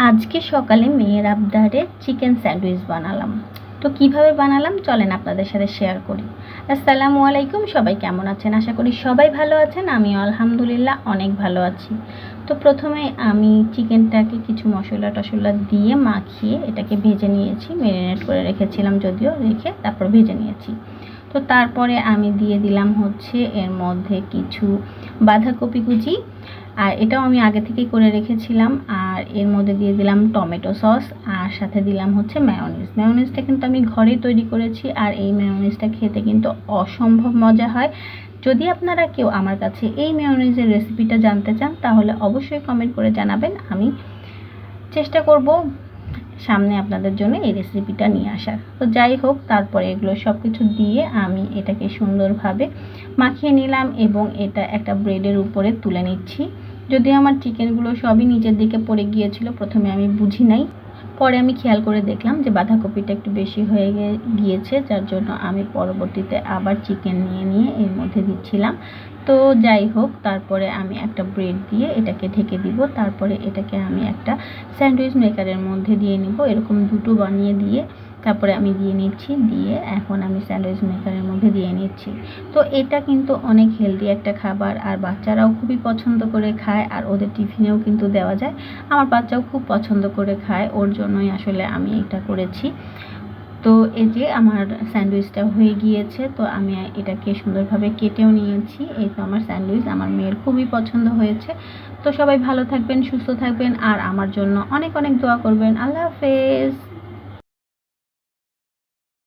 আজকে সকালে মেয়ের আবদারে চিকেন স্যান্ডউইচ বানালাম। তো কিভাবে বানালাম চলেন আপনাদের সাথে শেয়ার করি। আসসালামু আলাইকুম, সবাই কেমন আছেন? আশা করি সবাই ভালো আছেন। আমিও আলহামদুলিল্লাহ অনেক ভালো আছি। তো প্রথমে আমি চিকেনটাকে কিছু মশলা টশলা দিয়ে মাখিয়ে এটাকে ভেজে নিয়েছি, ম্যারিনেট করে রেখেছিলাম যদিও, রেখে তারপর ভেজে নিয়েছি। তো তারপরে আমি দিয়ে দিলাম হচ্ছে এর মধ্যে কিছু বাঁধাকপি কুচি, আর এটাও আমি আগে থেকেই করে রেখেছিলাম। আর এর মধ্যে দিয়ে দিলাম টমেটো সস, আর সাথে দিলাম হচ্ছে মেয়োনিজটা কিন্তু আমি ঘরেই তৈরি করেছি। আর এই মেয়োনিজটা খেতে কিন্তু অসম্ভব মজা হয়। যদি আপনারা কেউ আমার কাছে এই মেয়োনিজের রেসিপিটা জানতে চান তাহলে অবশ্যই কমেন্ট করে জানাবেন। আমি চেষ্টা করব সামনে আপনাদের জন্য এই রেসিপিটা নিয়ে আসার। তো যাই হোক, তারপরে এগুলো সব কিছু দিয়ে আমি এটাকে সুন্দরভাবে মাখিয়ে নিলাম এবং এটা একটা ব্রেডের উপরে তুলে নিচ্ছি। যদিও আমার চিকেনগুলো সবই নিচের দিকে পড়ে গিয়েছিল, প্রথমে আমি বুঝি নাই, পরে আমি খেয়াল করে দেখলাম যে বাঁধাকপিটা একটু বেশি হয়ে গিয়েছে, যার জন্য আমি পরবর্তীতে আবার চিকেন নিয়ে এর মধ্যে দিচ্ছিলাম। তো যাই হোক, তারপরে আমি একটা ব্রেড দিয়ে এটাকে ঢেকে দিব। তারপরে এটাকে আমি একটা স্যান্ডউইচ মেকারের মধ্যে দিয়ে নিব, এরকম দুটো বানিয়ে দিয়ে তারপরে আমি দিয়ে নিচ্ছি। দিয়ে এখন আমি স্যান্ডউইচ মেকারের মধ্যে দিয়ে নিচ্ছি। তো এটা কিন্তু অনেক হেলদি একটা খাবার, আর বাচ্চারাও খুবই পছন্দ করে খায়, আর ওদের টিফিনেও কিন্তু দেওয়া যায়। আমার বাচ্চাও খুব পছন্দ করে খায়, ওর জন্যই আসলে আমি এটা করেছি। তো এই যে আমার স্যান্ডউইচটা হয়ে গিয়েছে, তো আমি এটাকে সুন্দরভাবে কেটেও নিয়েছি। এই তো আমার স্যান্ডউইচ, আমার মেয়ের খুবই পছন্দ হয়েছে। তো সবাই ভালো থাকবেন, সুস্থ থাকবেন, আর আমার জন্য অনেক অনেক দোয়া করবেন। আল্লাহ হাফেজ।